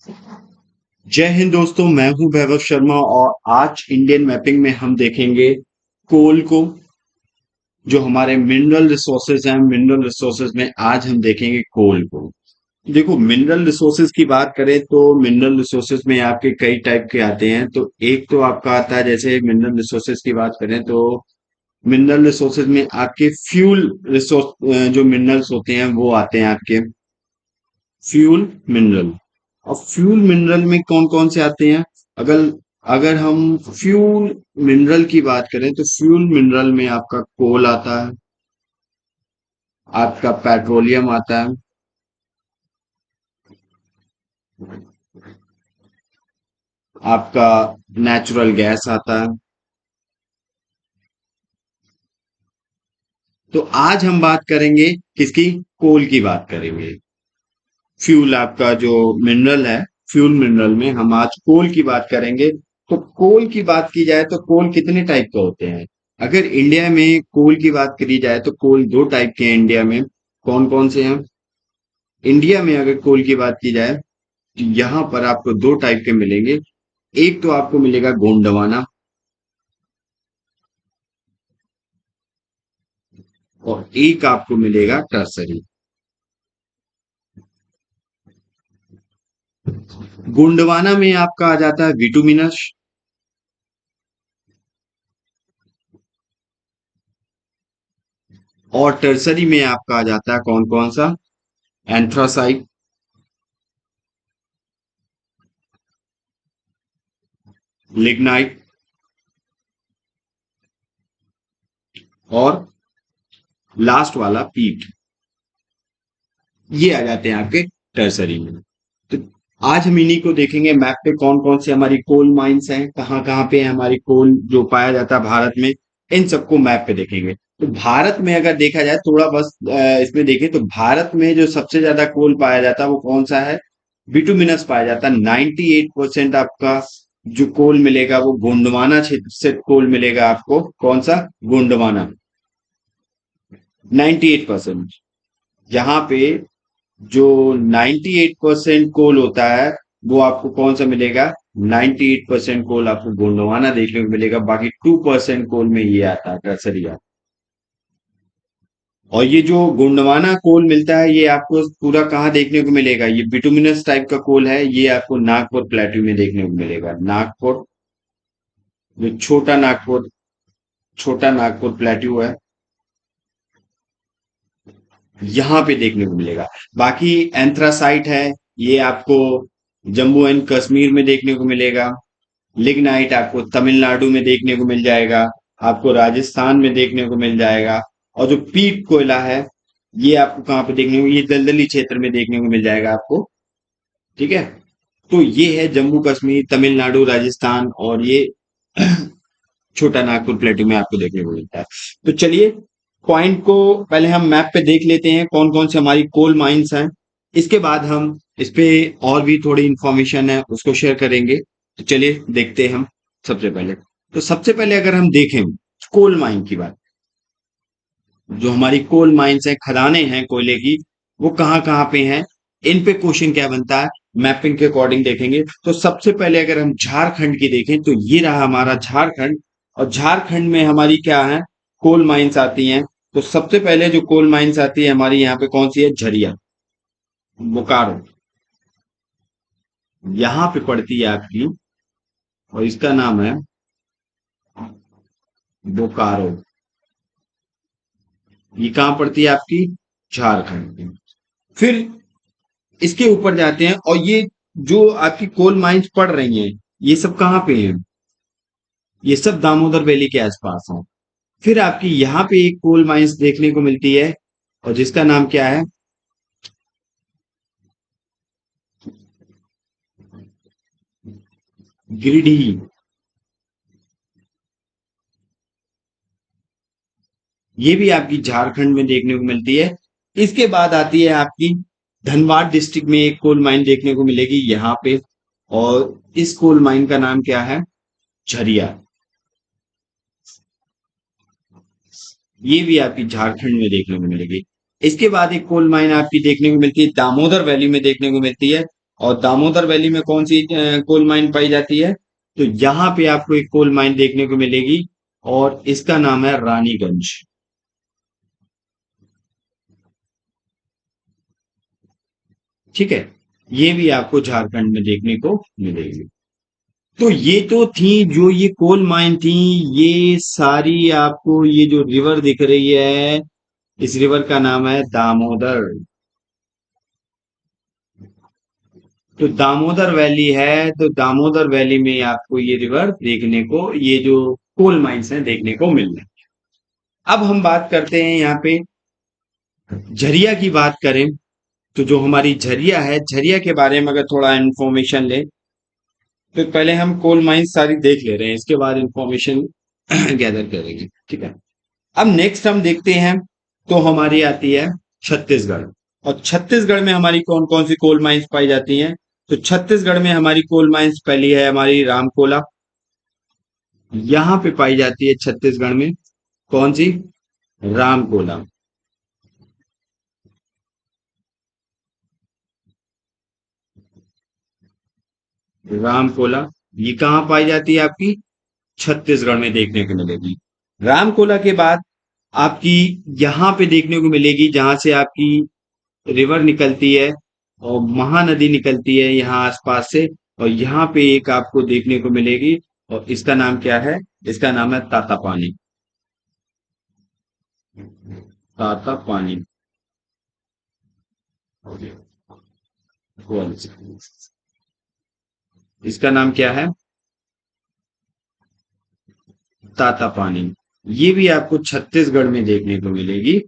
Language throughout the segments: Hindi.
जय हिंद दोस्तों, मैं हूं वैभव शर्मा और आज इंडियन मैपिंग में हम देखेंगे कोल को। जो हमारे मिनरल रिसोर्सेज हैं, मिनरल रिसोर्सेज में आज हम देखेंगे कोल को। देखो, मिनरल रिसोर्सेज की बात करें तो मिनरल रिसोर्सेज में आपके कई टाइप के आते हैं। तो एक तो आपका आता है, जैसे मिनरल रिसोर्सेज की बात करें तो मिनरल रिसोर्सेज में आपके फ्यूल रिसोर्स जो मिनरल्स होते हैं वो आते हैं आपके फ्यूल मिनरल। और फ्यूल मिनरल में कौन कौन से आते हैं? अगर अगर हम फ्यूल मिनरल की बात करें तो फ्यूल मिनरल में आपका कोल आता है, आपका पेट्रोलियम आता है, आपका नेचुरल गैस आता है। तो आज हम बात करेंगे किसकी? कोल की बात करेंगे। फ्यूल आपका जो मिनरल है, फ्यूल मिनरल में हम आज कोल की बात करेंगे। तो कोल की बात की जाए तो कोल कितने टाइप के होते हैं? अगर इंडिया में कोल की बात करी जाए तो कोल दो टाइप के हैं इंडिया में। कौन कौन से हैं? इंडिया में अगर कोल की बात की जाए तो यहाँ पर आपको दो टाइप के मिलेंगे। एक तो आपको मिलेगा गोंडवाना और एक आपको मिलेगा टर्सरी। गोंडवाना में आपका आ जाता है विटुमिनस और टर्सरी में आपका आ जाता है कौन कौन सा? एंथ्रासाइट, लिग्नाइट और लास्ट वाला पीट। ये आ जाते हैं आपके टर्सरी में। तो आज हम इन्हीं को देखेंगे मैप पे, कौन कौन सी हमारी कोल माइंस हैं, कहाँ कहाँ पे है हमारी कोल जो पाया जाता है भारत में। इन सबको मैप पे देखेंगे। तो भारत में अगर देखा जाए थोड़ा बस इसमें देखें तो भारत में जो सबसे ज्यादा कोल पाया जाता है वो कौन सा है? बिटुमिनस पाया जाता है। 98% आपका जो कोल मिलेगा वो गोंडवाना क्षेत्र से कोल मिलेगा आपको। कौन सा? गोंडवाना। 98%। यहाँ पे जो 98% कोल होता है वो आपको कौन सा मिलेगा? 98% कोल आपको गोंडवाना देखने को मिलेगा। बाकी 2% कोल में ये आता है टर्सरिया। और ये जो गोंडवाना कोल मिलता है ये आपको पूरा कहाँ देखने को मिलेगा? ये बिटुमिनस टाइप का कोल है, ये आपको नागपुर प्लेट्यू में देखने को मिलेगा। नागपुर, जो छोटा नागपुर प्लेट्यू है, यहाँ पे देखने को मिलेगा। बाकी एंथ्रासाइट है, ये आपको जम्मू एंड कश्मीर में देखने को मिलेगा। लिग्नाइट आपको तमिलनाडु में देखने को मिल जाएगा, आपको राजस्थान में देखने को मिल जाएगा। और जो पीट कोयला है ये आपको कहाँ पे देखने को? ये दलदली क्षेत्र में देखने को मिल जाएगा आपको। ठीक है। तो ये है जम्मू कश्मीर, तमिलनाडु, राजस्थान और ये छोटा नागपुर प्लेटू में आपको देखने को मिलता है। तो चलिए पॉइंट को पहले हम मैप पे देख लेते हैं कौन कौन से हमारी कोल माइंस हैं। इसके बाद हम इस पे और भी थोड़ी इंफॉर्मेशन है उसको शेयर करेंगे। तो चलिए देखते हैं हम। सबसे पहले तो सबसे पहले अगर हम देखें कोल माइन की बात, जो हमारी कोल माइंस है, खदानें हैं कोयले की, वो कहाँ कहाँ पे हैं, इन पे क्वेश्चन क्या बनता है मैपिंग के अकॉर्डिंग देखेंगे। तो सबसे पहले अगर हम झारखंड की देखें तो ये रहा हमारा झारखंड। और झारखंड में हमारी क्या है? कोल माइंस आती हैं। तो सबसे पहले जो कोल माइंस आती है हमारी यहाँ पे कौन सी है? झरिया, बोकारो। यहाँ पे पड़ती है आपकी, और इसका नाम है बोकारो। ये कहाँ पड़ती है आपकी? झारखंड में। फिर इसके ऊपर जाते हैं और ये जो आपकी कोल माइंस पड़ रही हैं ये सब कहाँ पे हैं? ये सब दामोदर वैली के आसपास हैं। फिर आपकी यहाँ पे एक कोल माइंस देखने को मिलती है और जिसका नाम क्या है? गिरिडीह। ये भी आपकी झारखंड में देखने को मिलती है। इसके बाद आती है आपकी धनबाद डिस्ट्रिक्ट में एक कोल माइन देखने को मिलेगी यहाँ पे। और इस कोल माइन का नाम क्या है? झरिया। ये भी आपकी झारखंड में देखने को मिलेगी। इसके बाद एक कोल माइन आपकी देखने को मिलती है दामोदर वैली में देखने को मिलती है। और दामोदर वैली में कौन सी कोल माइन पाई जाती है? तो यहाँ पे आपको एक कोल माइन देखने को मिलेगी और इसका नाम है रानीगंज। ठीक है, ये भी आपको झारखंड में देखने को मिलेगी। तो ये तो थी जो ये कोल माइन थी, ये सारी आपको ये जो रिवर दिख रही है, इस रिवर का नाम है दामोदर। तो दामोदर वैली है, तो दामोदर वैली में आपको ये रिवर देखने को, ये जो कोल माइंस हैं देखने को मिल रहे हैं। अब हम बात करते हैं यहाँ पे झरिया की बात करें, तो जो हमारी झरिया है, झरिया के बारे में अगर थोड़ा इंफॉर्मेशन ले, तो पहले हम कोल माइंस सारी देख ले रहे हैं, इसके बाद इंफॉर्मेशन गैदर करेंगे। ठीक है, अब नेक्स्ट हम देखते हैं, तो हमारी आती है छत्तीसगढ़। और छत्तीसगढ़ में हमारी कौन कौन सी कोल माइंस पाई जाती हैं? तो छत्तीसगढ़ में हमारी कोल माइंस पहली है हमारी रामकोला, यहाँ पे पाई जाती है छत्तीसगढ़ में। कौन सी? रामकोला। रामकोला, ये कहाँ पाई जाती है? आपकी छत्तीसगढ़ में देखने को मिलेगी। रामकोला के बाद आपकी यहाँ पे देखने को मिलेगी, जहां से आपकी रिवर निकलती है और महानदी निकलती है यहाँ आसपास से, और यहाँ पे एक आपको देखने को मिलेगी, और इसका नाम क्या है? इसका नाम है तातापानी। तातापानी। इसका नाम क्या है? तातापानी। ये भी आपको छत्तीसगढ़ में देखने को मिलेगी,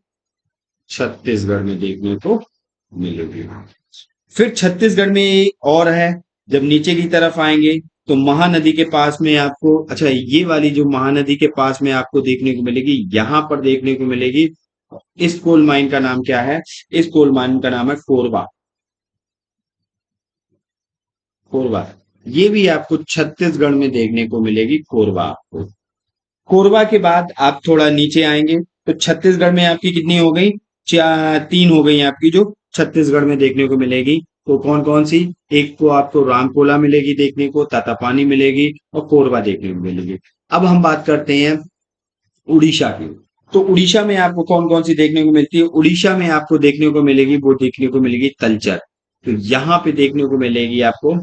छत्तीसगढ़ में देखने को मिलेगी। फिर छत्तीसगढ़ में एक और है, जब नीचे की तरफ आएंगे तो महानदी के पास में आपको, अच्छा ये वाली जो महानदी के पास में आपको देखने को मिलेगी, यहां पर देखने को मिलेगी। इस कोल माइन का नाम क्या है? इस कोल माइन का नाम है कोरबा। कोरबा, ये भी आपको छत्तीसगढ़ में देखने को मिलेगी, कोरबा आपको। कोरबा के बाद आप थोड़ा नीचे आएंगे, तो छत्तीसगढ़ में आपकी कितनी हो गई? चार, तीन हो गई आपकी जो छत्तीसगढ़ में देखने को मिलेगी। तो कौन कौन सी? एक तो आपको रामकोला मिलेगी देखने को, तातापानी मिलेगी, और कोरबा देखने को मिलेगी। अब हम बात करते हैं उड़ीसा की। तो उड़ीसा में आपको कौन कौन सी देखने को मिलती है? उड़ीसा में आपको देखने को मिलेगी, वो देखने को मिलेगी तलचर। तो यहाँ पे देखने को मिलेगी आपको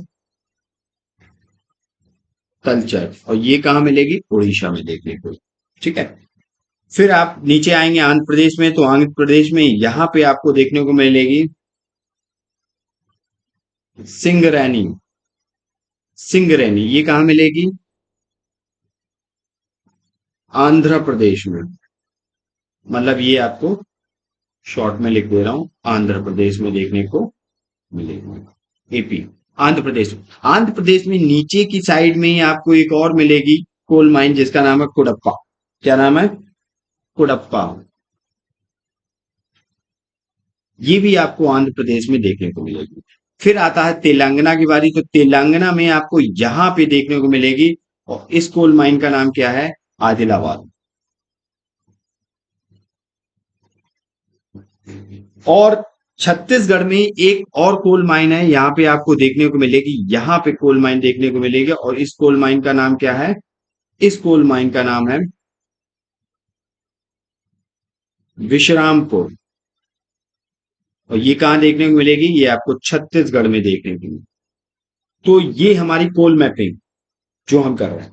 तलचर, और ये कहाँ मिलेगी? उड़ीसा में देखने को। ठीक है, फिर आप नीचे आएंगे आंध्र प्रदेश में, तो आंध्र प्रदेश में यहाँ पे आपको देखने को मिलेगी सिंगरैनी। सिंगरैनी ये कहाँ मिलेगी? आंध्र प्रदेश में। मतलब ये आपको शॉर्ट में लिख दे रहा हूं, आंध्र प्रदेश में देखने को मिलेगी। एपी, आंध्र प्रदेश। आंध्र प्रदेश में नीचे की साइड में ही आपको एक और मिलेगी कोल माइन, जिसका नाम है कुडप्पा। क्या नाम है? कुडप्पा। ये भी आपको आंध्र प्रदेश में देखने को मिलेगी। फिर आता है तेलंगाना की बारी, तो तेलंगाना में आपको यहां पे देखने को मिलेगी, और इस कोल माइन का नाम क्या है? आदिलाबाद। और छत्तीसगढ़ में एक और कोल माइन है, यहाँ पे आपको देखने को मिलेगी, यहाँ पे कोल माइन देखने को मिलेगी, और इस कोल माइन का नाम क्या है? इस कोल माइन का नाम है विश्रामपुर। और ये कहाँ देखने को मिलेगी? ये आपको छत्तीसगढ़ में देखने को मिलेगी। तो ये हमारी कोल मैपिंग जो हम कर रहे हैं।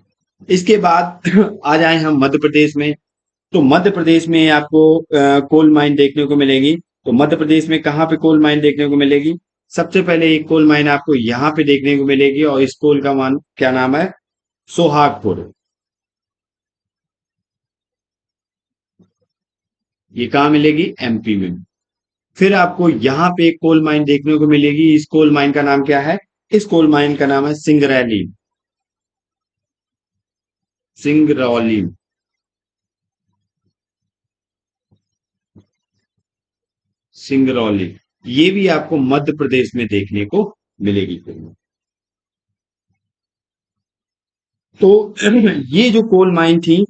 इसके बाद आ जाए हम मध्य प्रदेश में, तो मध्य प्रदेश में आपको कोल माइन देखने को मिलेगी। तो मध्य प्रदेश में कहाँ पे कोल माइन देखने को मिलेगी? सबसे पहले एक कोल माइन आपको यहाँ पे देखने को मिलेगी, और इस कोल का मान क्या नाम है? सोहागपुर। ये कहाँ मिलेगी? एमपी में। फिर आपको यहाँ पे एक कोल माइन देखने को मिलेगी, इस कोल माइन का नाम क्या है? इस कोल माइन का नाम है सिंगरैली। सिंगरौली। सिंगरौली, ये भी आपको मध्य प्रदेश में देखने को मिलेगी। तो ये जो कोल माइन थी,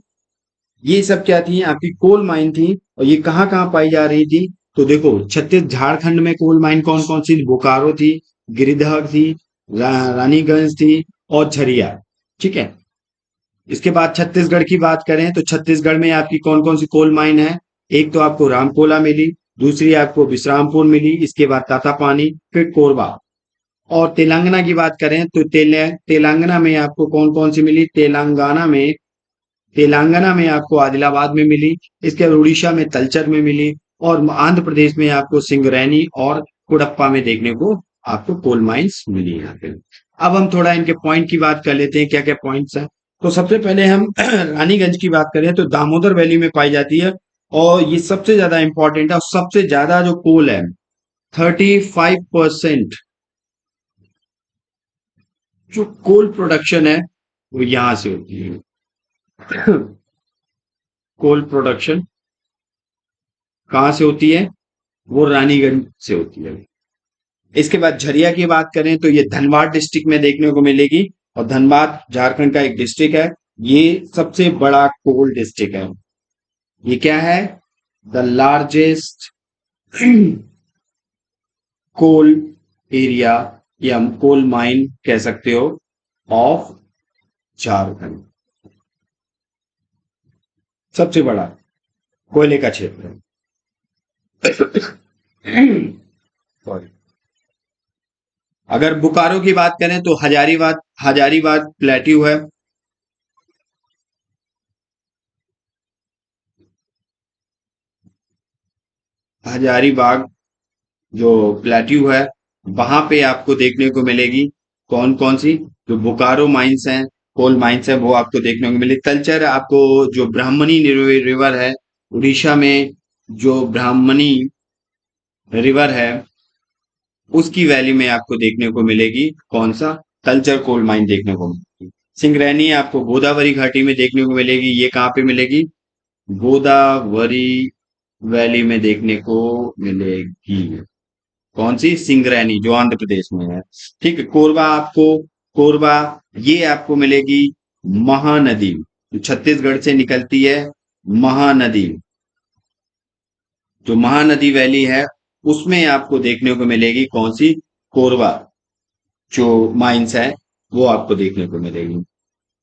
ये सब क्या थी? आपकी कोल माइन थी, और ये कहाँ कहाँ पाई जा रही थी? तो देखो, छत्तीस झारखंड में कोल माइन कौन कौन सी? बोकारो थी, गिरिधर थी, रानीगंज थी और झरिया। ठीक है। इसके बाद छत्तीसगढ़ की बात करें तो छत्तीसगढ़ में आपकी कौन कौन सी कोल माइन है? एक तो आपको रामकोला मिली, दूसरी आपको विश्रामपुर मिली, इसके बाद तातापानी, फिर कोरबा। और तेलंगाना की बात करें तो तेलंगाना में आपको कौन कौन सी मिली? तेलंगाना में आपको आदिलाबाद में मिली, इसके बाद उड़ीसा में तलचर में मिली, और आंध्र प्रदेश में आपको सिंगरैनी और कुडप्पा में देखने को आपको कोल माइंस मिली यहाँ पे। अब हम थोड़ा इनके पॉइंट की बात कर लेते हैं, क्या क्या पॉइंट्स हैं। तो सबसे पहले हम रानीगंज की बात करें तो दामोदर वैली में पाई जाती है, और ये सबसे ज्यादा इंपॉर्टेंट है, और सबसे ज्यादा जो कोल है 35% जो कोल प्रोडक्शन है वो यहां से होती है। कोल प्रोडक्शन कहाँ से होती है? वो रानीगंज से होती है। इसके बाद झरिया की बात करें तो ये धनबाद डिस्ट्रिक्ट में देखने को मिलेगी, और धनबाद झारखंड का एक डिस्ट्रिक्ट है। ये सबसे बड़ा कोल डिस्ट्रिक्ट है। ये क्या है? द लार्जेस्ट कोल एरिया, या कोल माइन कह सकते हो, ऑफ झारखंड। सबसे बड़ा कोयले का क्षेत्र है। सॉरी। अगर बोकारो की बात करें तो हजारीबाग प्लेट्यू है। हजारीबाग जो प्लेट्यू है, वहां पे आपको देखने को मिलेगी कौन कौन सी जो बोकारो माइंस हैं, कोल माइंस है, वो आपको देखने को मिलेगी। कल्चर आपको जो ब्राह्मणी रिवर है, उड़ीसा में जो ब्राह्मणी रिवर है उसकी वैली में आपको देखने को मिलेगी कौन सा? कल्चर कोल माइन देखने को मिलेगी। सिंगरैनी आपको गोदावरी घाटी में देखने को मिलेगी। ये कहाँ पे मिलेगी? गोदावरी वैली में देखने को मिलेगी। कौन सी? सिंगरैनी, जो आंध्र प्रदेश में है। ठीक है। कोरबा ये आपको मिलेगी महानदी, जो छत्तीसगढ़ से निकलती है। महानदी, जो महानदी वैली है उसमें आपको देखने को मिलेगी कौन सी? कोरबा जो माइंस है वो आपको देखने को मिलेगी।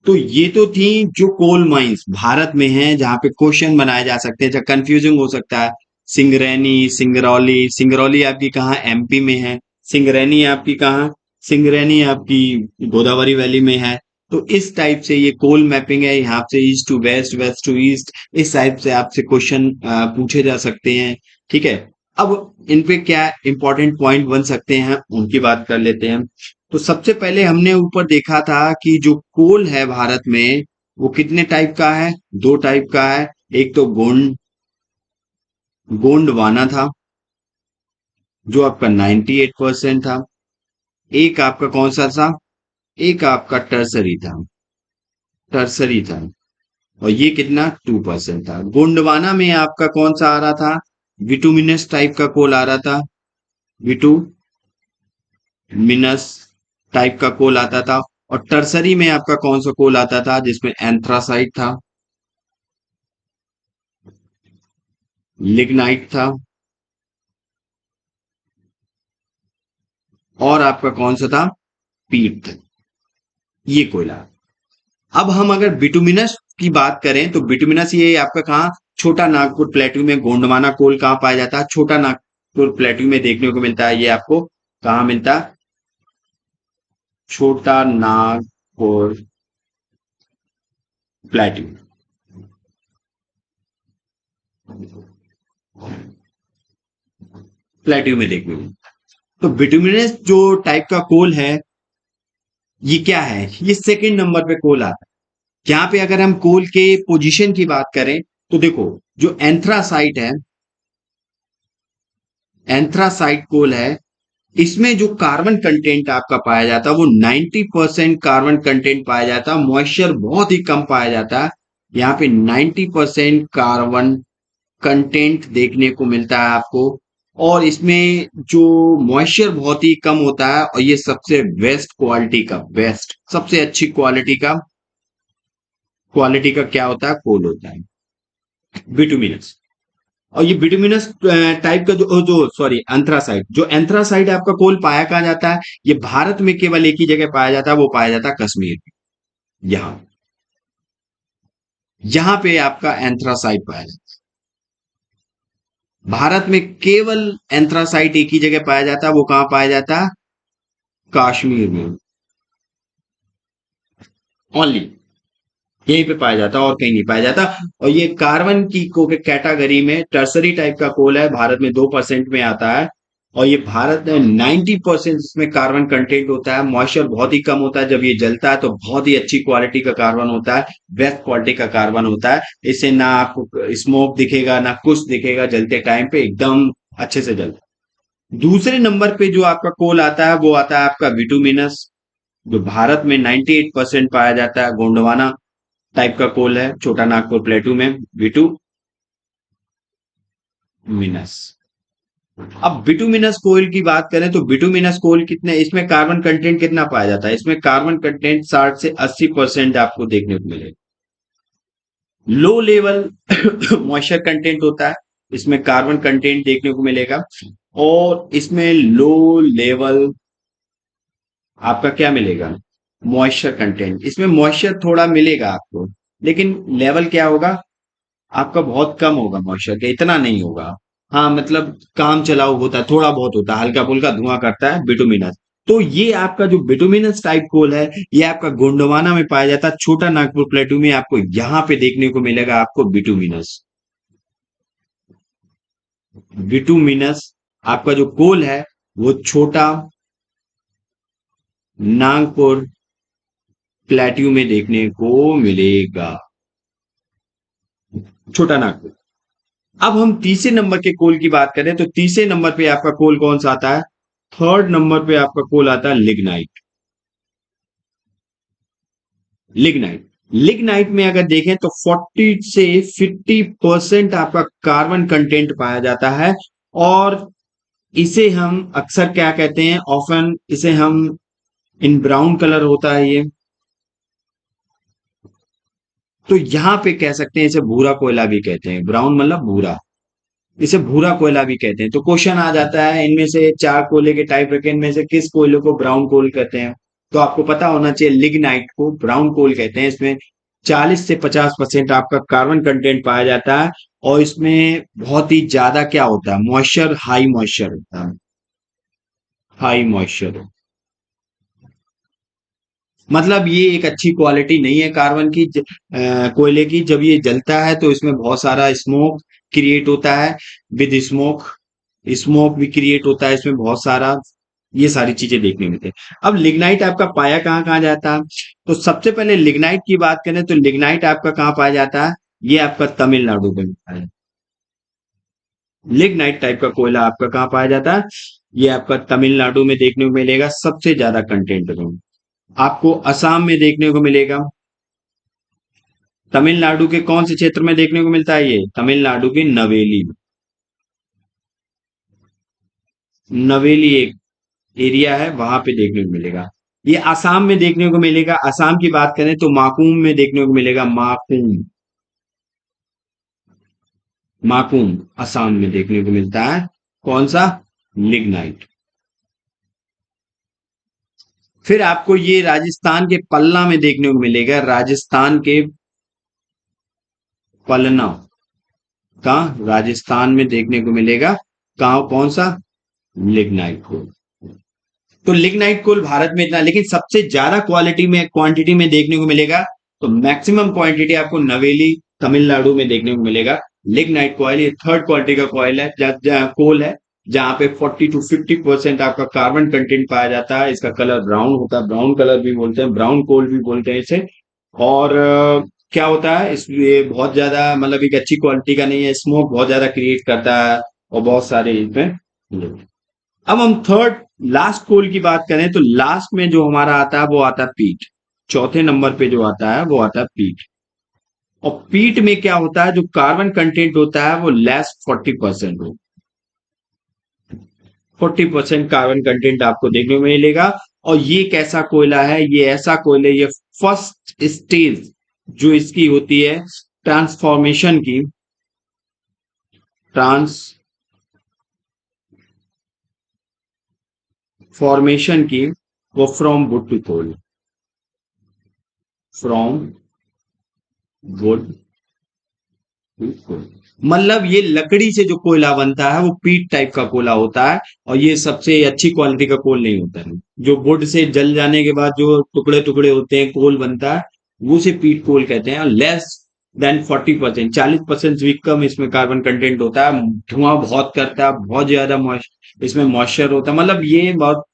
तो ये तो थी जो कोल माइंस भारत में है, जहां पे क्वेश्चन बनाए जा सकते हैं, जहाँ कंफ्यूजिंग हो सकता है। सिंगरैनी, सिंगरौली, सिंगरौली आपकी कहाँ? एमपी में है। सिंगरैनी आपकी कहाँ? सिंगरैनी आपकी गोदावरी वैली में है। तो इस टाइप से ये कोल मैपिंग है, यहाँ से east to west, west to east, इस टाइप से आपसे क्वेश्चन पूछे जा सकते हैं। ठीक है। अब इन पे क्या इंपॉर्टेंट पॉइंट बन सकते हैं उनकी बात कर लेते हैं। तो सबसे पहले हमने ऊपर देखा था कि जो कोल है भारत में वो कितने टाइप का है? दो टाइप का है। एक तो गोंडवाना था, जो आपका 98% था। एक आपका कौन सा था? एक आपका टर्सरी था, और ये कितना? 2% था। गोंडवाना में आपका कौन सा आ रहा था? विटुमिनस टाइप का कोल आ रहा था। विटुमिनस टाइप का कोल आता था। और टर्सरी में आपका कौन सा कोल आता था? जिसमें एंथ्रासाइट था, लिग्नाइट था, और आपका कौन सा था? पीट था। ये कोयला। अब हम अगर बिटुमिनस की बात करें तो बिटुमिनस ये आपका कहाँ? छोटा नागपुर प्लेट्यू में गोंडवाना कोल कहाँ पाया जाता है? छोटा नागपुर प्लेट्यू में देखने को मिलता है। ये आपको कहाँ मिलता है? छोटा नागपुर प्लेट्यू, प्लेट्यू में देखने को मिलता है। तो बिटुमिनस जो टाइप का कोल है ये क्या है? ये सेकंड नंबर पे कोल आता है। यहाँ पे अगर हम कोल के पोजीशन की बात करें तो देखो, जो एंथ्रासाइट कोल है, इसमें जो कार्बन कंटेंट आपका पाया जाता है वो 90% कार्बन कंटेंट पाया जाता है। मॉइस्चर बहुत ही कम पाया जाता है। यहाँ पे 90% कार्बन कंटेंट देखने को मिलता है आपको। और इसमें जो मॉइस्चर बहुत ही कम होता है, और ये सबसे बेस्ट क्वालिटी का, बेस्ट सबसे अच्छी क्वालिटी का क्या होता है? कोल होता है बिटुमिनस। और ये बिटुमिनस टाइप का जो जो सॉरी एंथ्रासाइट, जो एंथ्रासाइट आपका कोल पाया कहाँ जाता है, ये भारत में केवल एक ही जगह पाया जाता है, वो पाया जाता है कश्मीर में। यहाँ यहाँ पे आपका एंथ्रासाइट पाया जाता है। भारत में केवल एंथ्रासाइट एक ही जगह पाया जाता है, वो कहाँ पाया जाता है, कश्मीर में ओनली, यहीं पे पाया जाता है और कहीं नहीं पाया जाता। और ये कार्बन की को के कैटेगरी में टर्सरी टाइप का कोल है, भारत में 2% में आता है। और ये भारत में 90% इसमें कार्बन कंटेंट होता है, मॉइस्चर बहुत ही कम होता है, जब ये जलता है तो बहुत ही अच्छी क्वालिटी का कार्बन होता है, बेस्ट क्वालिटी का कार्बन होता है। इससे ना आपको स्मोक दिखेगा ना कुछ दिखेगा, जलते टाइम पे एकदम अच्छे से जलता है। दूसरे नंबर पे जो आपका कोल आता है वो आता है आपका विटुमिनस, जो भारत में 98% पाया जाता है, गोंडवाना टाइप का कोल है, छोटा नागपुर प्लेटू में बिटुमिनस। अब बिटुमिनस कोयल की बात करें तो बिटुमिनस कोयल कितने, इसमें कार्बन कंटेंट कितना पाया जाता है, इसमें कार्बन कंटेंट 60 से 80% आपको देखने को मिलेगा। लो लेवल मॉइस्चर कंटेंट होता है, इसमें कार्बन कंटेंट देखने को मिलेगा। और इसमें लो लेवल आपका क्या मिलेगा, मॉइस्चर कंटेंट, इसमें मॉइस्चर थोड़ा मिलेगा आपको, लेकिन लेवल क्या होगा आपका, बहुत कम होगा मॉइस्चर के, इतना नहीं होगा। हाँ मतलब काम चलाऊ होता है, थोड़ा बहुत होता है, हल्का फुल्का धुआं करता है बिटुमिनस। तो ये आपका जो बिटुमिनस टाइप कोल है, ये आपका गोंडवाना में पाया जाता है, छोटा नागपुर प्लेटू में आपको यहाँ पे देखने को मिलेगा आपको बिटुमिनस। बिटुमिनस आपका जो कोल है वो छोटा नागपुर प्लेट्यू में देखने को मिलेगा, छोटा नागपुर। अब हम तीसरे नंबर के कोल की बात करें तो तीसरे नंबर पे आपका कोल कौन सा आता है, थर्ड नंबर पे आपका कोल आता है लिग्नाइट। लिग्नाइट, लिग्नाइट में अगर देखें तो 40 से 50% आपका कार्बन कंटेंट पाया जाता है। और इसे हम अक्सर क्या कहते हैं, ऑफन इसे हम इन ब्राउन कलर होता है ये, तो यहां पे कह सकते हैं इसे भूरा कोयला भी कहते हैं, ब्राउन मतलब भूरा, इसे भूरा कोयला भी कहते हैं। तो क्वेश्चन आ जाता है इनमें से चार कोयले के टाइप रखे, इनमें से किस कोयले को ब्राउन कोल कहते हैं, तो आपको पता होना चाहिए लिग्नाइट को ब्राउन कोल कहते हैं। इसमें 40 से 50% आपका कार्बन कंटेंट पाया जाता है, और इसमें बहुत ही ज्यादा क्या होता है, मॉइस्चर, हाई मॉइस्चर होता है, हाई मॉइस्चर। मतलब ये एक अच्छी क्वालिटी नहीं है कार्बन की, कोयले की। जब ये जलता है तो इसमें बहुत सारा स्मोक क्रिएट होता है, विद स्मोक, स्मोक भी क्रिएट होता है इसमें बहुत सारा, ये सारी चीजें देखने मिलती है। अब लिग्नाइट आपका पाया कहाँ कहाँ जाता है, तो सबसे पहले लिग्नाइट की बात करें तो लिग्नाइट आपका कहाँ पाया जाता है, ये आपका तमिलनाडु में मिलता है। लिग्नाइट टाइप का कोयला आपका कहाँ पाया जाता है, ये आपका तमिलनाडु में देखने को मिलेगा सबसे ज्यादा कंटेंट में। आपको असम में देखने को मिलेगा। तमिलनाडु के कौन से क्षेत्र में देखने को मिलता है, ये तमिलनाडु के नवेली में, नवेली एक एरिया है वहां पे देखने को मिलेगा। ये आसाम में देखने को मिलेगा, आसाम की बात करें तो माकुम में देखने को मिलेगा, माकुम, माकुम आसाम में देखने को मिलता है, कौन सा, लिग्नाइट। फिर आपको ये राजस्थान के पलना में देखने को मिलेगा, राजस्थान के पलना का, राजस्थान में देखने को मिलेगा, कहा कौन सा, लिग्नाइट कोल। तो लिग्नाइट कोल भारत में इतना, लेकिन सबसे ज्यादा क्वालिटी में क्वांटिटी में देखने को मिलेगा, तो मैक्सिमम क्वांटिटी आपको नवेली तमिलनाडु में देखने को मिलेगा। लिग्नाइट कॉयल ये थर्ड क्वालिटी का कॉयल है, कोल है, जहां पे 40 to 50% आपका कार्बन कंटेंट पाया जाता है। इसका कलर ब्राउन होता है, ब्राउन कलर भी बोलते हैं, ब्राउन कोल भी बोलते हैं इसे। और क्या होता है इसलिए बहुत ज्यादा, मतलब एक अच्छी क्वालिटी का नहीं है, स्मोक बहुत ज्यादा क्रिएट करता है, और बहुत सारे इसमें। अब हम थर्ड लास्ट कोल की बात करें तो लास्ट में जो हमारा आता है वो आता है पीट, चौथे नंबर पे जो आता है वो आता है पीट। और पीट में क्या होता है, जो कार्बन कंटेंट होता है वो लेस 40% हो, 40% कार्बन कंटेंट आपको देखने को मिलेगा। और ये कैसा कोयला है, ये ऐसा कोयला, ये फर्स्ट स्टेज जो इसकी होती है ट्रांसफॉर्मेशन की, ट्रांसफॉर्मेशन की, वो from wood to coal, from wood to coal. मतलब ये लकड़ी से जो कोयला बनता है वो पीट टाइप का कोयला होता है, और ये सबसे अच्छी क्वालिटी का कोल नहीं होता है। जो वुड से जल जाने के बाद जो टुकड़े टुकड़े होते हैं कोल बनता है, वो से पीट कोल कहते हैं। लेस देन 40%, 40% से भी कम इसमें कार्बन कंटेंट होता है। धुआं बहुत करता है, बहुत ज्यादा इसमें मॉइस्चर होता है। मतलब ये बहुत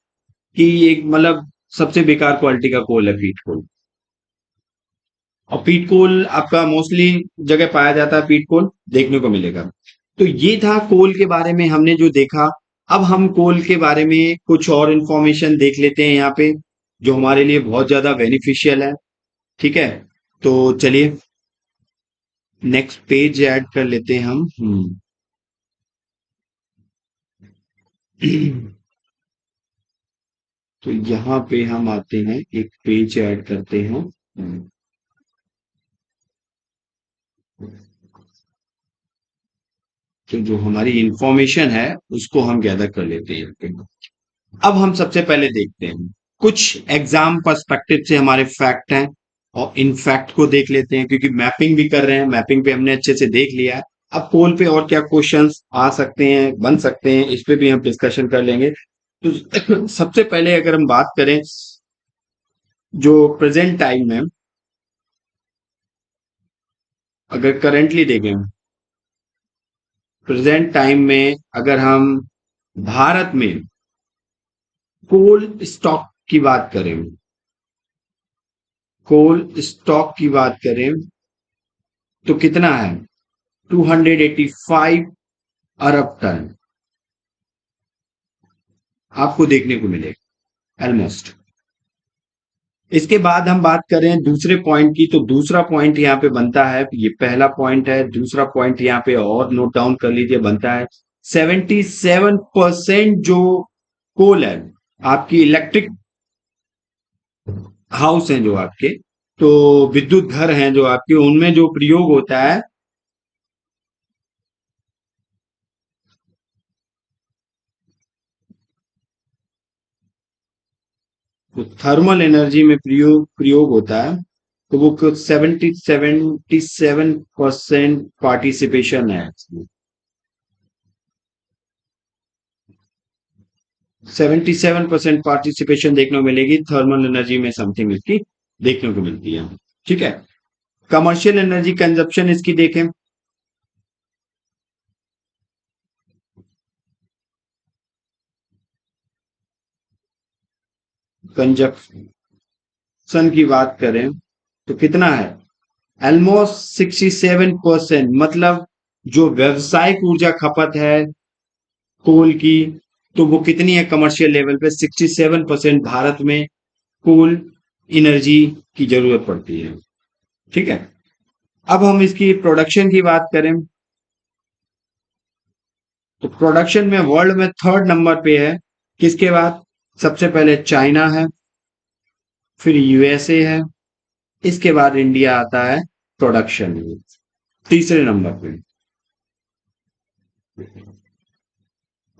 कि एक मतलब सबसे बेकार क्वालिटी का कोल है पीट कोल। और पीट कोल आपका मोस्टली जगह पाया जाता है, पीट कोल देखने को मिलेगा। तो ये था कोल के बारे में हमने जो देखा। अब हम कोल के बारे में कुछ और इंफॉर्मेशन देख लेते हैं यहाँ पे, जो हमारे लिए बहुत ज्यादा बेनिफिशियल है। ठीक है, तो चलिए नेक्स्ट पेज ऐड कर लेते हैं हम। तो यहाँ पे हम आते हैं, एक पेज ऐड करते हैं। तो जो हमारी इंफॉर्मेशन है उसको हम गैदर कर लेते हैं। अब हम सबसे पहले देखते हैं कुछ एग्जाम पर्सपेक्टिव से हमारे फैक्ट हैं, और इन फैक्ट को देख लेते हैं, क्योंकि मैपिंग भी कर रहे हैं। मैपिंग पे हमने अच्छे से देख लिया है। अब पोल पे और क्या क्वेश्चंस आ सकते हैं, बन सकते हैं, इस पे भी हम डिस्कशन कर लेंगे। तो सबसे पहले अगर हम बात करें, जो प्रेजेंट टाइम में, अगर करेंटली देखें, प्रेजेंट टाइम में अगर हम भारत में कोल स्टॉक की बात करें, कोल स्टॉक की बात करें तो कितना है? 285 अरब टन आपको देखने को मिलेगा ऑलमोस्ट। इसके बाद हम बात करें दूसरे पॉइंट की, तो दूसरा पॉइंट यहाँ पे बनता है, ये पहला पॉइंट है, दूसरा पॉइंट यहाँ पे और नोट डाउन कर लीजिए, बनता है 77% जो कोल है, आपकी इलेक्ट्रिक हाउस हैं जो आपके, तो विद्युत घर हैं जो आपके, उनमें जो प्रयोग होता है, तो थर्मल एनर्जी में प्रयोग प्रयोग होता है। तो वो कुछ 77% पार्टिसिपेशन है। 77% पार्टिसिपेशन देखने को मिलेगी थर्मल एनर्जी में, समथिंग इसकी देखने को मिलती है। ठीक है, कमर्शियल एनर्जी कंजप्शन इसकी देखें, कंजप्शन की बात करें तो कितना है? ऑलमोस्ट 67%। मतलब जो व्यवसायिक ऊर्जा खपत है कोल की, तो वो कितनी है कमर्शियल लेवल पे? 67% भारत में कोल एनर्जी की जरूरत पड़ती है। ठीक है, अब हम इसकी प्रोडक्शन की बात करें, तो प्रोडक्शन में वर्ल्ड में थर्ड नंबर पे है। किसके बाद? सबसे पहले चाइना है, फिर यूएसए है, इसके बाद इंडिया आता है प्रोडक्शन में तीसरे नंबर पे।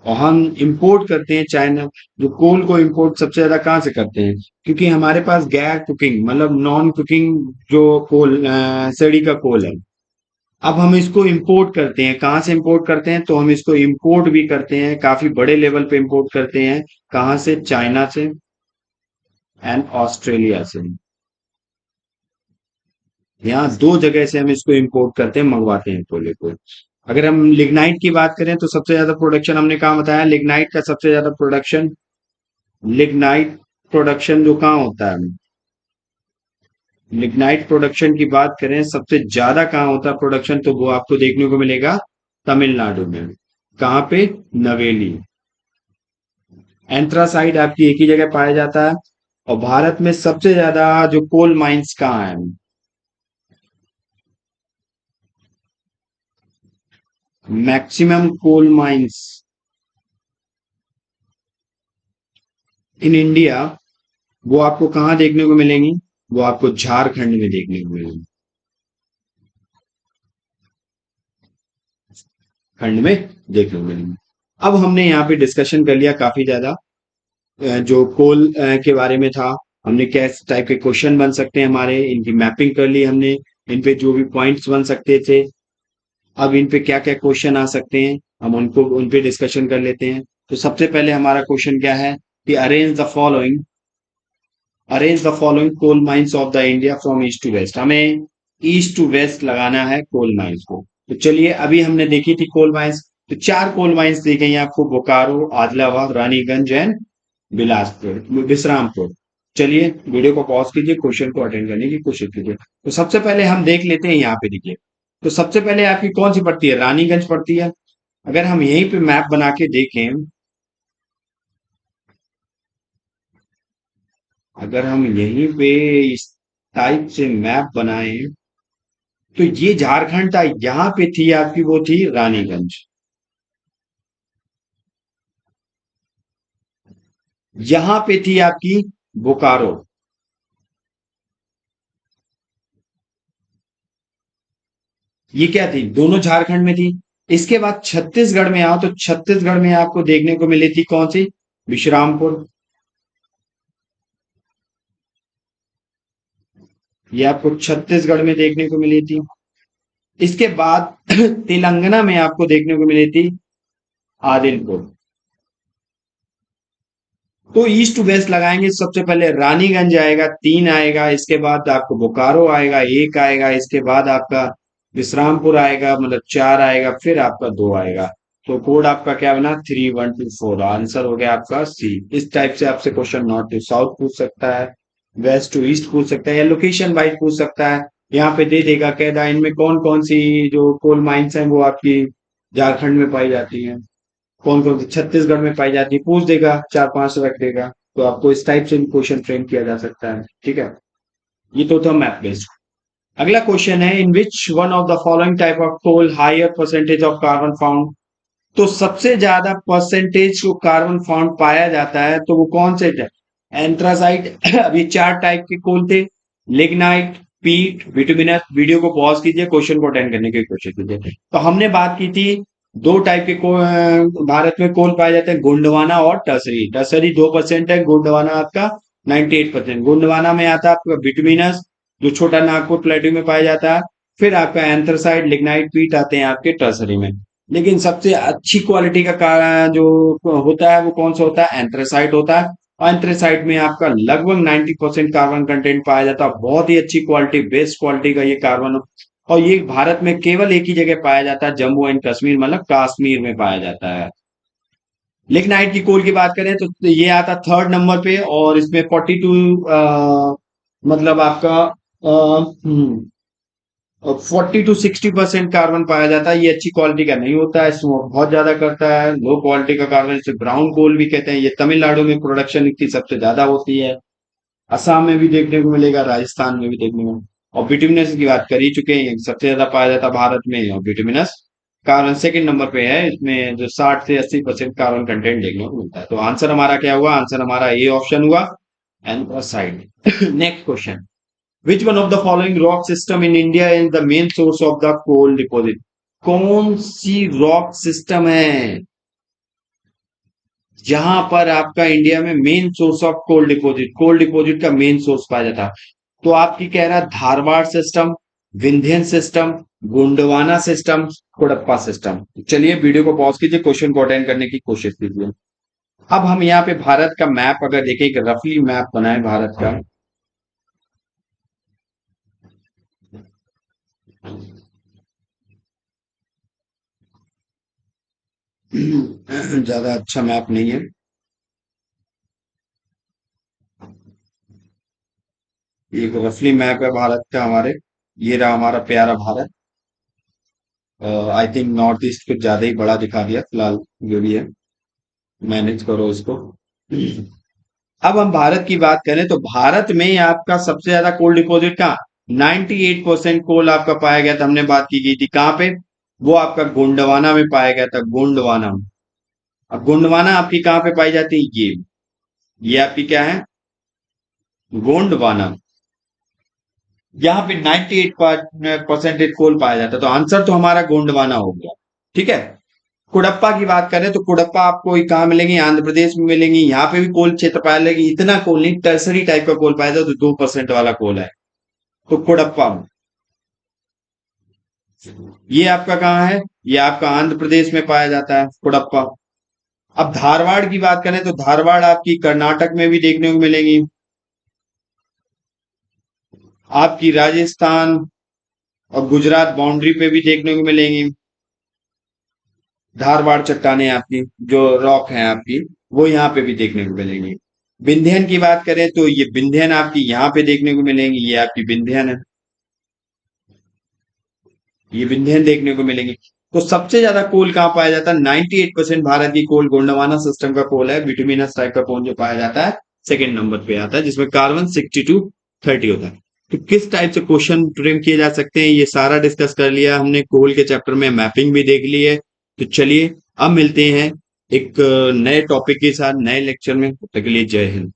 और हम इंपोर्ट करते हैं चाइना, जो कोल को इंपोर्ट सबसे ज्यादा कहाँ से करते हैं? क्योंकि हमारे पास गैर कुकिंग मतलब नॉन कुकिंग जो कोल सड़ी का कोल है, अब हम इसको इंपोर्ट करते हैं। कहाँ से इंपोर्ट करते हैं? तो हम इसको इंपोर्ट भी करते हैं, काफी बड़े लेवल पे इंपोर्ट करते हैं। कहाँ से? चाइना से एंड ऑस्ट्रेलिया से। यहाँ दो जगह से हम इसको इंपोर्ट करते हैं, मंगवाते हैं कोयले को। अगर हम लिग्नाइट की बात करें तो सबसे ज्यादा प्रोडक्शन हमने कहा बताया, लिग्नाइट का सबसे ज्यादा प्रोडक्शन, लिग्नाइट प्रोडक्शन जो कहाँ होता है, लिग्नाइट प्रोडक्शन की बात करें सबसे ज्यादा कहाँ होता है प्रोडक्शन, तो वो आपको देखने को मिलेगा तमिलनाडु में। कहाँ पे? नवेली। एंथ्रासाइड आपकी एक ही जगह पाया जाता है। और भारत में सबसे ज्यादा जो कोल माइंस कहाँ है? Maximum coal mines in India, वो आपको कहाँ देखने को मिलेंगी? वो आपको झारखंड में देखने को मिलेंगी। खंड में देखने को मिलेंगे। अब हमने यहाँ पे डिस्कशन कर लिया काफी ज्यादा जो कोल के बारे में था। हमने किस टाइप के क्वेश्चन बन सकते हैं हमारे, इनकी मैपिंग कर ली हमने, इन पे जो भी पॉइंट्स बन सकते थे, अब इन पे क्या क्या क्वेश्चन आ सकते हैं हम उनको उन पे डिस्कशन कर लेते हैं। तो सबसे पहले हमारा क्वेश्चन क्या है कि arrange the following coal mines of the India from east to west. हमें ईस्ट टू वेस्ट लगाना है कोल माइंस को। तो चलिए, अभी हमने देखी थी कोल माइंस, तो चार कोल माइंस दी गई हैं आपको, बोकारो, आदिलाबाद, रानीगंज एंड बिलासपुर, विश्रामपुर। चलिए वीडियो को पॉज कीजिए, क्वेश्चन को अटेंड करने की कोशिश कीजिए। तो सबसे पहले हम देख लेते हैं, यहाँ पे देखिए। तो सबसे पहले आपकी कौन सी पड़ती है, रानीगंज पड़ती है। अगर हम यहीं पे मैप बना के देखें, अगर हम यहीं पे इस टाइप से मैप बनाएं, तो ये झारखंड था, यहाँ पे थी आपकी, वो थी रानीगंज। यहाँ पे थी आपकी बोकारो। ये क्या थी, दोनों झारखंड में थी। इसके बाद छत्तीसगढ़ में आओ, तो छत्तीसगढ़ में आपको देखने को मिली थी कौन सी, विश्रामपुर। ये आपको छत्तीसगढ़ में देखने को मिली थी। इसके बाद तेलंगाना में आपको देखने को मिली थी आदिलपुर। तो ईस्ट टू वेस्ट लगाएंगे, सबसे पहले रानीगंज आएगा, तीन आएगा, इसके बाद आपको बोकारो आएगा, एक आएगा, इसके बाद आपका विश्रामपुर आएगा, मतलब चार आएगा, फिर आपका दो आएगा। तो कोड आपका क्या बना, 3124। आंसर हो गया आपका सी। इस टाइप से आपसे क्वेश्चन नॉर्थ टू साउथ पूछ सकता है, वेस्ट टू ईस्ट पूछ सकता है, या लोकेशन वाइज पूछ सकता है। यहाँ पे दे देगा, कहता है इनमें कौन कौन सी जो कोल माइंस हैं वो आपकी झारखंड में पाई जाती हैं, कौन कौन सी छत्तीसगढ़ में पाई जाती है, पूछ देगा, चार पांच रख देगा। तो आपको इस टाइप से क्वेश्चन फ्रेम किया जा सकता है, ठीक है। ये तो था मैप बेस्ड। अगला क्वेश्चन है, in which one of the following type of coal higher percentage of carbon found. तो सबसे ज्यादा परसेंटेज को कार्बन फाउंड पाया जाता है, तो वो कौन से थे, एंथ्रासाइट अभी चार टाइप के कोल थे, लिग्नाइट, पीट, बिटुमिनस। वीडियो को पॉज कीजिए, क्वेश्चन को अटेंड करने की कोशिश कीजिए। तो हमने बात की थी दो टाइप के भारत में कोल पाए जाते हैं, गोंडवाना और टसरी। टसरी 2% है, गोंडवाना आपका 98%। गोंडवाना में आता है आपका बिटुमिनस, जो छोटा नागपुर प्लेट्यू में पाया जाता है। फिर आपका एंथ्रासाइट, लिग्नाइट, पीट आते हैं आपके टसरी में। लेकिन सबसे अच्छी क्वालिटी का जो होता है वो कौन सा होता है, एंथ्रासाइट होता है। और एंथ्रासाइट में आपका लगभग 90% कार्बन कंटेंट पाया जाता है, बहुत ही अच्छी क्वालिटी, बेस्ट क्वालिटी का ये कार्बन। और ये भारत में केवल एक ही जगह पाया जाता है, जम्मू एंड कश्मीर, मतलब कश्मीर में पाया जाता है। लिग्नाइट की कोल की बात करें तो ये आता थर्ड नंबर पे, और इसमें 42 मतलब आपका 40 to 60% कार्बन पाया जाता है। ये अच्छी क्वालिटी का नहीं होता है, स्मोक बहुत ज्यादा करता है, लो क्वालिटी का कार्बन, इसे ब्राउन कोल भी कहते हैं। ये तमिलनाडु में प्रोडक्शन इसकी सबसे ज्यादा होती है, असम में भी देखने को मिलेगा, राजस्थान में भी देखने को। और विटामिनस की बात कर ही चुके हैं, सबसे ज्यादा पाया जाता है भारत में, और विटामिनस कार्बन सेकंड नंबर पे है, इसमें जो 60 से 80% कार्बन कंटेंट देखने को मिलता है। तो आंसर हमारा क्या हुआ, आंसर हमारा ए ऑप्शन हुआ, anthracite. Next question, which one of the following rock system in India is the main source of the coal deposit. कौन सी रॉक सिस्टम है जहां पर आपका इंडिया में main source of coal deposit का मेन सोर्स पाया जाता है। तो आपकी कह रहा है Dharwar system, Vindhyan system, Gondwana system, Cuddapah system. चलिए वीडियो को पॉज कीजिए, क्वेश्चन को अटेंड करने की कोशिश कीजिए। अब हम यहाँ पे भारत का मैप अगर देखें, एक रफली मैप बनाए भारत का। ज्यादा अच्छा मैप नहीं है, एक रफली मैप है भारत का हमारे। ये रहा हमारा प्यारा Bharat. I think north east कुछ ज्यादा ही बड़ा दिखा दिया फिलहाल, जो भी है मैनेज करो इसको। अब हम भारत की बात करें, तो भारत में आपका सबसे ज्यादा कोल डिपॉजिट कहाँ, 98% कोल आपका पाया गया था, हमने बात की गई थी कहाँ पे, वो आपका गोंडवाना में पाया गया था, गोंडवाना। अब गोंडवाना आपकी कहाँ पे पाई जाती है, ये आपकी क्या है, गोंडवाना। यहाँ पे 98% कोल पाया जाता है, तो आंसर तो हमारा गोंडवाना हो गया, ठीक है। कुडप्पा की बात करें तो कुडप्पा आपको कहाँ मिलेंगी, आंध्र प्रदेश में मिलेंगी। यहाँ पे भी कोल क्षेत्र पाया, लेकिन इतना कोल नहीं, टर्सरी टाइप का कोल पाया जाता, तो 2% वाला कोल है। तो कुडप्पा ये आपका कहाँ है, ये आपका आंध्र प्रदेश में पाया जाता है कुडप्पा। अब धारवाड़ की बात करें तो धारवाड़ आपकी कर्नाटक में भी देखने को मिलेंगी, आपकी राजस्थान और गुजरात बाउंड्री पे भी देखने को मिलेंगी। धारवाड़ चट्टानें आपकी जो रॉक है आपकी, वो यहाँ पे भी देखने को मिलेंगी। विंध्यन की बात करें तो ये विंध्यन आपकी यहाँ पे देखने को मिलेंगी, ये आपकी विंध्यन है, ये विंध्यन देखने को मिलेंगी। तो सबसे ज्यादा कोल कहाँ पाया जाता है, 98% भारत की कोल गोंडवाना सिस्टम का कोल है, बिटुमिनस टाइप का कोल जो पाया जाता है सेकंड नंबर पे आता है, जिसमें कार्बन 62-30 होता है। तो किस टाइप से क्वेश्चन फ्रेम किए जा सकते हैं, ये सारा डिस्कस कर लिया हमने। कोल के चैप्टर में मैपिंग भी देख ली है। तो चलिए अब मिलते हैं एक नए टॉपिक के साथ नए लेक्चर में। तब तक के लिए जय हिंद।